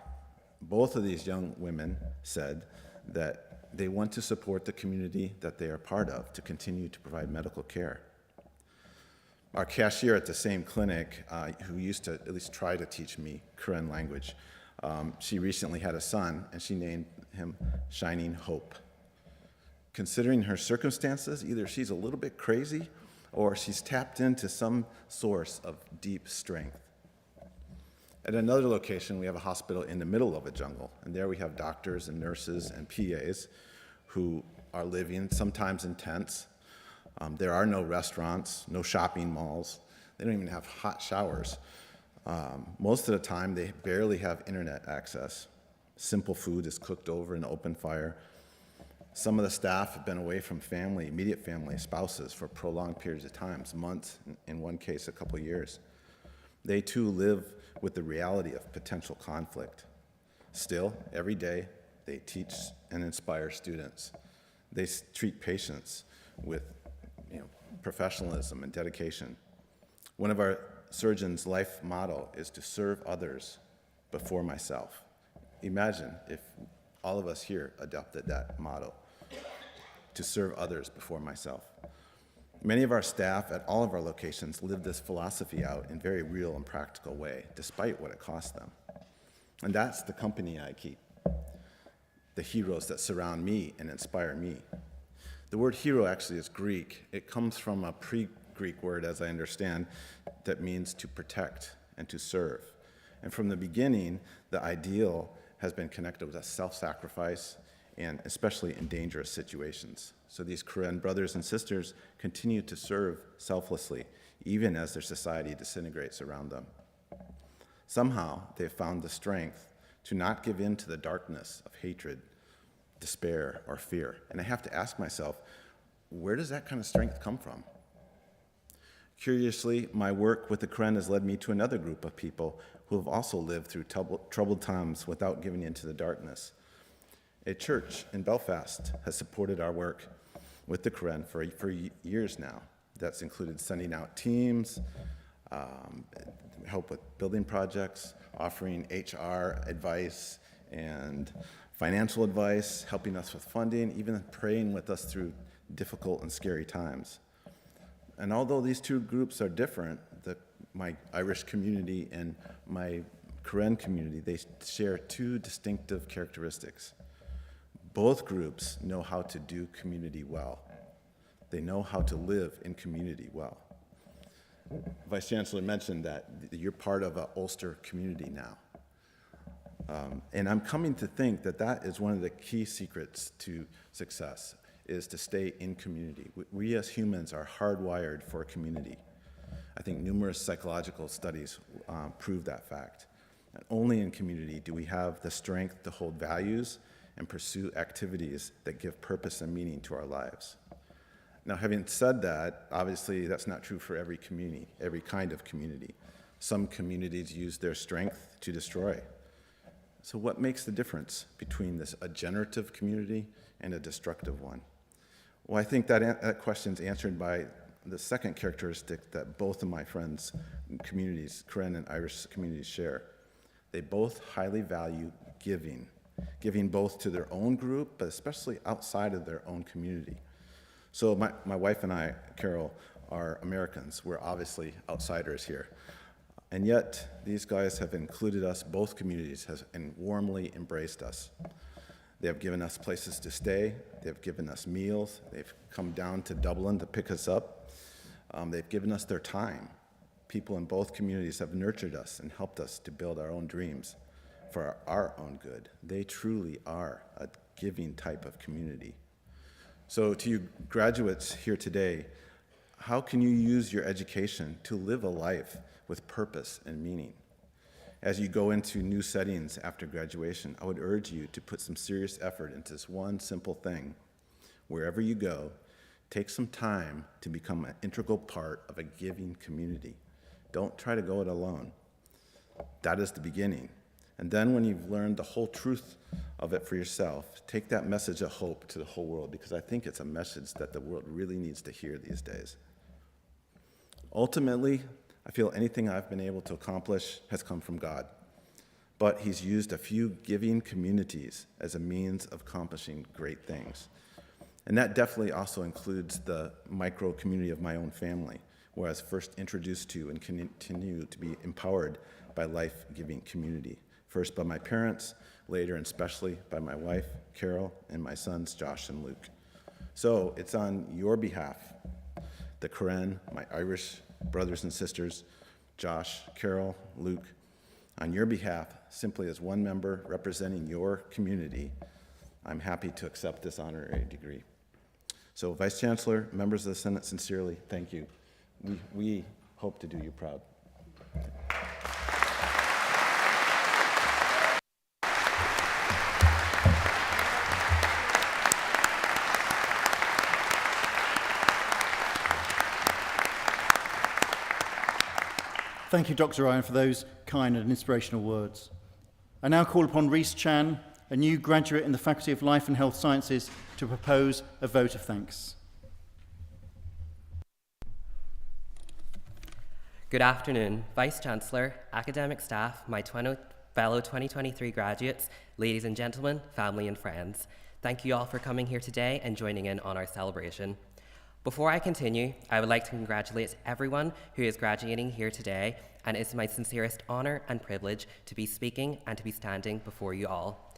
Both of these young women said that they want to support the community that they are part of to continue to provide medical care. Our cashier at the same clinic, who used to at least try to teach me Coleraine language, she recently had a son, and she named him Shining Hope. Considering her circumstances, either she's a little bit crazy or she's tapped into some source of deep strength. At another location, we have a hospital in the middle of a jungle, and there we have doctors and nurses and PAs who are living sometimes in tents. There are no restaurants, no shopping malls. They don't even have hot showers. Most of the time, they barely have internet access. Simple food is cooked over an open fire. Some of the staff have been away from family, immediate family, spouses for prolonged periods of time, months, in one case, a couple of years. They too live with the reality of potential conflict. Still, every day, they teach and inspire students. They treat patients with professionalism and dedication. One of our surgeon's life motto is to serve others before myself. Imagine if all of us here adopted that motto, to serve others before myself. Many of our staff at all of our locations live this philosophy out in a very real and practical way, despite what it costs them. And that's the company I keep, the heroes that surround me and inspire me. The word hero actually is Greek. It comes from a pre-Greek word, as I understand, that means to protect and to serve. And from the beginning, the ideal has been connected with a self-sacrifice, and especially in dangerous situations. So these Coleraine brothers and sisters continue to serve selflessly, even as their society disintegrates around them. Somehow, they've found the strength to not give in to the darkness of hatred, despair, or fear. And I have to ask myself, where does that kind of strength come from? Curiously, my work with the Coleraine has led me to another group of people who have also lived through troubled times without giving in to the darkness. A church in Belfast has supported our work with the Coleraine for years now. That's included sending out teams, help with building projects, offering HR advice and financial advice, helping us with funding, even praying with us through difficult and scary times. And although these two groups are different, my Irish community and my Coleraine community, they share two distinctive characteristics. Both groups know how to do community well. They know how to live in community well. Vice Chancellor mentioned that you're part of an Ulster community now. And I'm coming to think that that is one of the key secrets to success, is to stay in community. We as humans are hardwired for community. I think numerous psychological studies prove that fact. And only in community do we have the strength to hold values and pursue activities that give purpose and meaning to our lives. Now, having said that, obviously that's not true for every community, every kind of community. Some communities use their strength to destroy. So what makes the difference between a generative community and a destructive one? Well, I think that question's answered by the second characteristic that both of my friends' communities, Coleraine and Irish communities, share. They both highly value giving both to their own group, but especially outside of their own community. So my wife and I, Carol, are Americans. We're obviously outsiders here. And yet, these guys have included us, both communities, and warmly embraced us. They have given us places to stay. They've given us meals. They've come down to Dublin to pick us up. They've given us their time. People in both communities have nurtured us and helped us to build our own dreams for our own good. They truly are a giving type of community. So to you graduates here today, how can you use your education to live a life with purpose and meaning? As you go into new settings after graduation, I would urge you to put some serious effort into this one simple thing. Wherever you go, take some time to become an integral part of a giving community. Don't try to go it alone. That is the beginning. And then when you've learned the whole truth of it for yourself, take that message of hope to the whole world, because I think it's a message that the world really needs to hear these days. Ultimately, I feel anything I've been able to accomplish has come from God, but He's used a few giving communities as a means of accomplishing great things. And that definitely also includes the micro community of my own family, where I was first introduced to and continue to be empowered by life-giving community. First by my parents, later and especially by my wife, Carol, and my sons, Josh and Luke. So it's on your behalf, the Coleraine, my Irish brothers and sisters, Josh, Carol, Luke, on your behalf, simply as one member representing your community, I'm happy to accept this honorary degree. So Vice Chancellor, members of the Senate, sincerely, thank you. We hope to do you proud. Thank you, Dr. Ryan, for those kind and inspirational words. I now call upon Rhys Chan, a new graduate in the Faculty of Life and Health Sciences, to propose a vote of thanks. Good afternoon, Vice Chancellor, academic staff, my fellow 2023 graduates, ladies and gentlemen, family and friends. Thank you all for coming here today and joining in on our celebration. Before I continue, I would like to congratulate everyone who is graduating here today, and it's my sincerest honour and privilege to be speaking and to be standing before you all.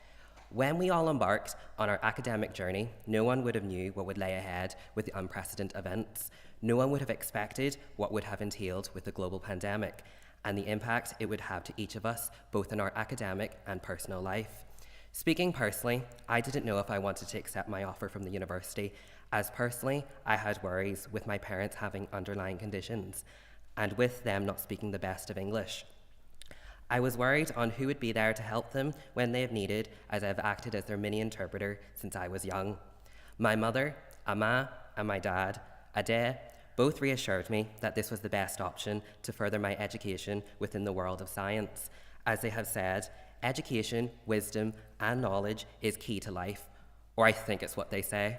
When we all embarked on our academic journey, no one would have knew what would lay ahead with the unprecedented events. No one would have expected what would have entailed with the global pandemic and the impact it would have to each of us, both in our academic and personal life. Speaking personally, I didn't know if I wanted to accept my offer from the university, as personally, I had worries with my parents having underlying conditions, and with them not speaking the best of English. I was worried on who would be there to help them when they have needed, as I've acted as their mini interpreter since I was young. My mother, Ama, and my dad, Ade, both reassured me that this was the best option to further my education within the world of science. As they have said, education, wisdom, and knowledge is key to life, or I think it's what they say.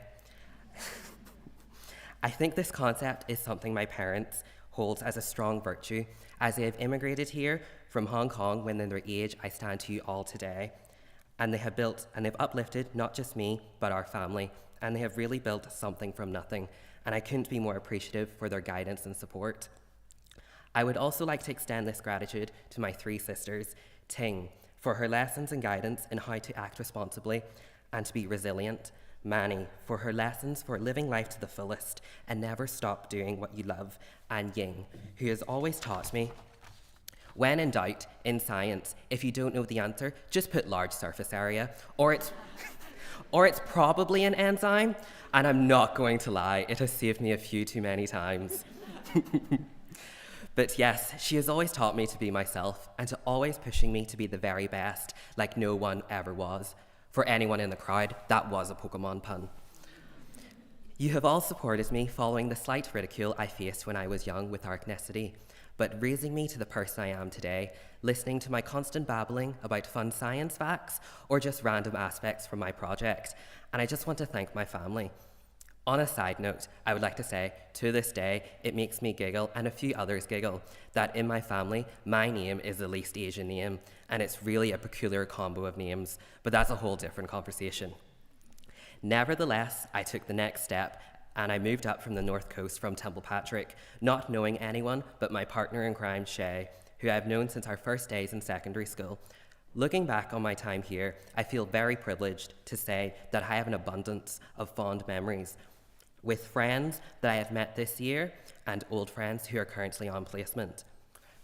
I think this concept is something my parents hold as a strong virtue, as they have immigrated here from Hong Kong when in their age I stand to you all today. And they have built and they've uplifted not just me, but our family, and they have really built something from nothing, and I couldn't be more appreciative for their guidance and support. I would also like to extend this gratitude to my three sisters, Ting, for her lessons and guidance in how to act responsibly and to be resilient, Manny, for her lessons for living life to the fullest and never stop doing what you love, and Ying, who has always taught me, when in doubt in science, if you don't know the answer, just put large surface area, or it's probably an enzyme, and I'm not going to lie, it has saved me a few too many times. But yes, she has always taught me to be myself and to always pushing me to be the very best, like no one ever was. For anyone in the crowd, that was a Pokemon pun. You have all supported me following the slight ridicule I faced when I was young with our ethnicity, but raising me to the person I am today, listening to my constant babbling about fun science facts or just random aspects from my project. And I just want to thank my family. On a side note, I would like to say, to this day, it makes me giggle and a few others giggle that in my family, my name is the least Asian name, and it's really a peculiar combo of names, but that's a whole different conversation. Nevertheless, I took the next step and I moved up from the North Coast from Templepatrick, not knowing anyone but my partner in crime, Shay, who I've known since our first days in secondary school. Looking back on my time here, I feel very privileged to say that I have an abundance of fond memories with friends that I have met this year and old friends who are currently on placement.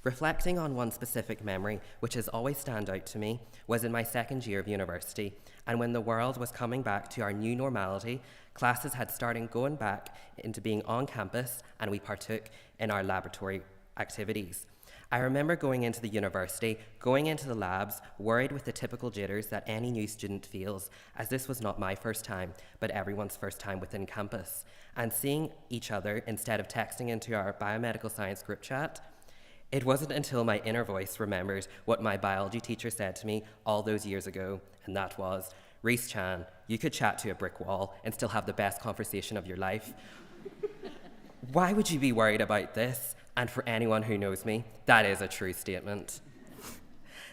Reflecting on one specific memory, which has always stand out to me, was in my second year of university, and when the world was coming back to our new normality, classes had started going back into being on campus, and we partook in our laboratory activities. I remember going into the university, going into the labs, worried with the typical jitters that any new student feels, as this was not my first time, but everyone's first time within campus, and seeing each other instead of texting into our biomedical science group chat. It wasn't until my inner voice remembered what my biology teacher said to me all those years ago, and that was, "Reese Chan, you could chat to a brick wall and still have the best conversation of your life. Why would you be worried about this?" And for anyone who knows me, that is a true statement.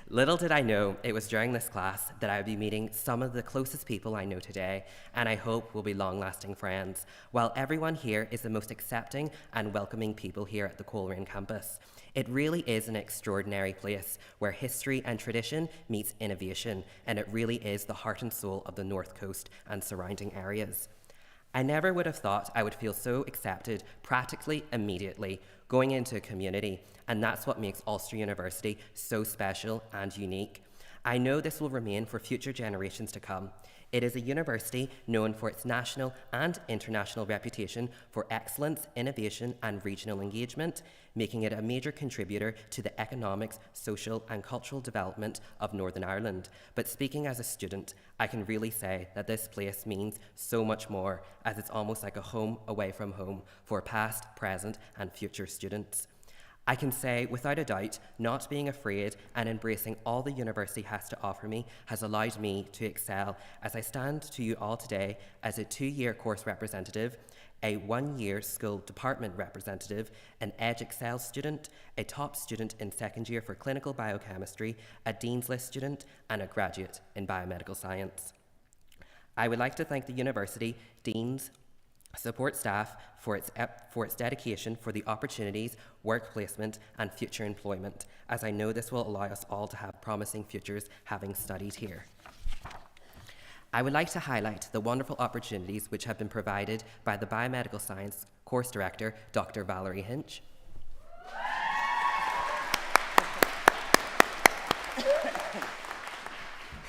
Little did I know it was during this class that I would be meeting some of the closest people I know today, and I hope will be long-lasting friends, while everyone here is the most accepting and welcoming people here at the Coleraine campus. It really is an extraordinary place where history and tradition meets innovation, and it really is the heart and soul of the North Coast and surrounding areas. I never would have thought I would feel so accepted practically immediately going into a community, and that's what makes Ulster University so special and unique. I know this will remain for future generations to come. It is a university known for its national and international reputation for excellence, innovation, and regional engagement, making it a major contributor to the economics, social, and cultural development of Northern Ireland. But speaking as a student, I can really say that this place means so much more, as it's almost like a home away from home for past, present, and future students. I can say, without a doubt, not being afraid and embracing all the university has to offer me has allowed me to excel, as I stand to you all today as a 2-year course representative, a 1-year school department representative, an EdXcel student, a top student in second year for clinical biochemistry, a Dean's List student, and a graduate in biomedical science. I would like to thank the university, deans, support staff for its dedication for the opportunities, work placement, and future employment, as I know this will allow us all to have promising futures having studied here. I would like to highlight the wonderful opportunities which have been provided by the Biomedical Science Course Director, Dr. Valerie Hinch.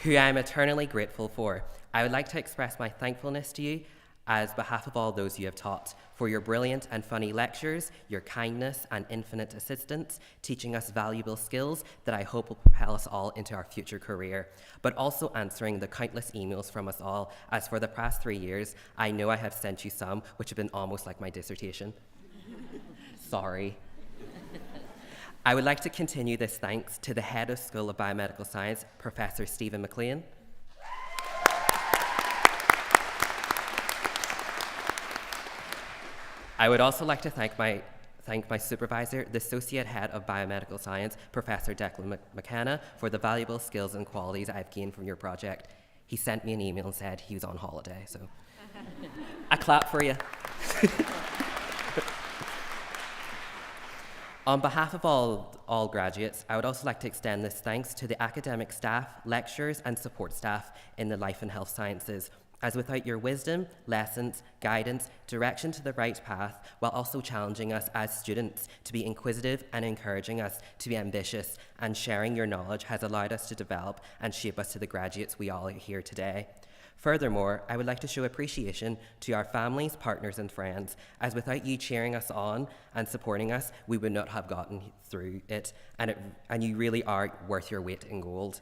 Who I am eternally grateful for. I would like to express my thankfulness to you as behalf of all those you have taught, for your brilliant and funny lectures, your kindness and infinite assistance, teaching us valuable skills that I hope will propel us all into our future career, but also answering the countless emails from us all, as for the past 3 years, I know I have sent you some which have been almost like my dissertation. Sorry. I would like to continue this thanks to the Head of School of Biomedical Science, Professor Stephen McLean. I would also like to thank my supervisor, the Associate Head of Biomedical Science, Professor Declan McKenna, for the valuable skills and qualities I've gained from your project. He sent me an email and said he was on holiday, so a clap for you. On behalf of all graduates, I would also like to extend this thanks to the academic staff, lecturers, and support staff in the life and health sciences, as without your wisdom, lessons, guidance, direction to the right path, while also challenging us as students to be inquisitive and encouraging us to be ambitious, and sharing your knowledge has allowed us to develop and shape us to the graduates we all are here today. Furthermore, I would like to show appreciation to our families, partners, and friends, as without you cheering us on and supporting us, we would not have gotten through it, and you really are worth your weight in gold.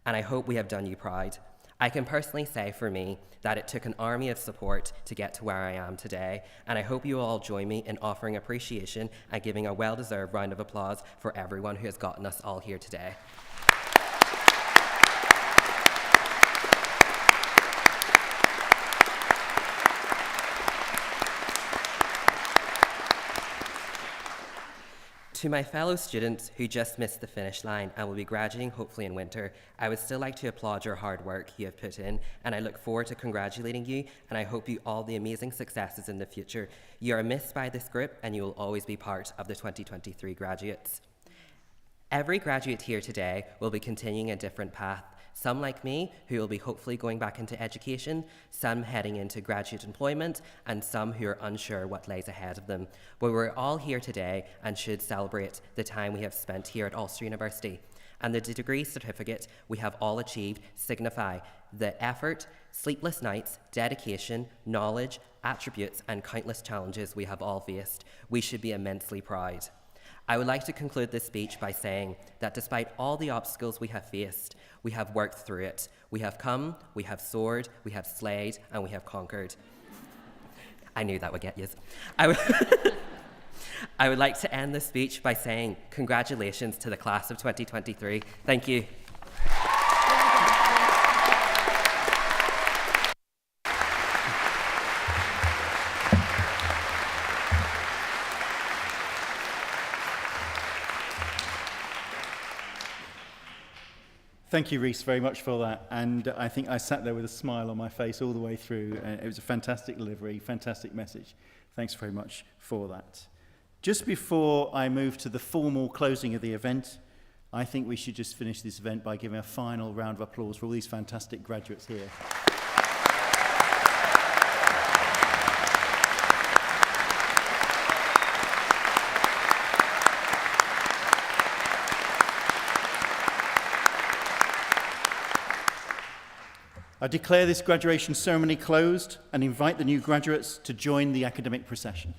And I hope we have done you proud. I can personally say for me that it took an army of support to get to where I am today, and I hope you will all join me in offering appreciation and giving a well-deserved round of applause for everyone who has gotten us all here today. To my fellow students who just missed the finish line and will be graduating hopefully in winter, I would still like to applaud your hard work you have put in, and I look forward to congratulating you, and I hope you all the amazing successes in the future. You are missed by this group, and you will always be part of the 2023 graduates. Every graduate here today will be continuing a different path. Some like me, who will be hopefully going back into education, some heading into graduate employment, and some who are unsure what lies ahead of them. But we're all here today and should celebrate the time we have spent here at Ulster University. And the degree certificate we have all achieved signify the effort, sleepless nights, dedication, knowledge, attributes, and countless challenges we have all faced. We should be immensely proud. I would like to conclude this speech by saying that despite all the obstacles we have faced, we have worked through it. We have come, we have soared, we have slayed, and we have conquered. I knew that would get you. I would like to end this speech by saying congratulations to the class of 2023. Thank you. Thank you, Rhys, very much for that. And I think I sat there with a smile on my face all the way through. And it was a fantastic delivery, fantastic message. Thanks very much for that. Just before I move to the formal closing of the event, I think we should just finish this event by giving a final round of applause for all these fantastic graduates here. I declare this graduation ceremony closed and invite the new graduates to join the academic procession.